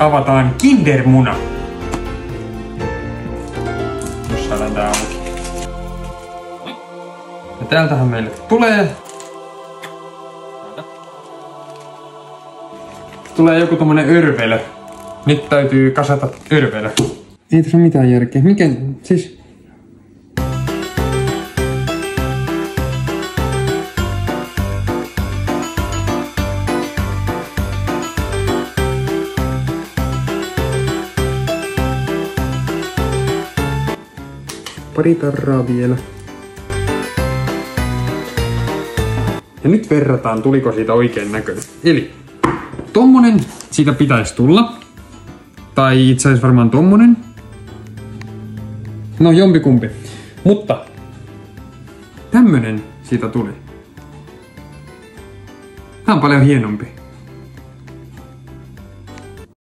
avataan kindermuna. Jos saadaan tää auki. Ja täältähän meille tulee joku tommonen örvelö. Nyt täytyy kasata örvelö. Ei tässä ole mitään järkeä. Mikä siis? Pari tarraa vielä. Ja nyt verrataan, tuliko siitä oikein näköinen. Eli tommonen siitä pitäisi tulla. Tai itse asiassa varmaan tommonen. No jompikumpi. Mutta tämmönen siitä tuli. Tää on paljon hienompi.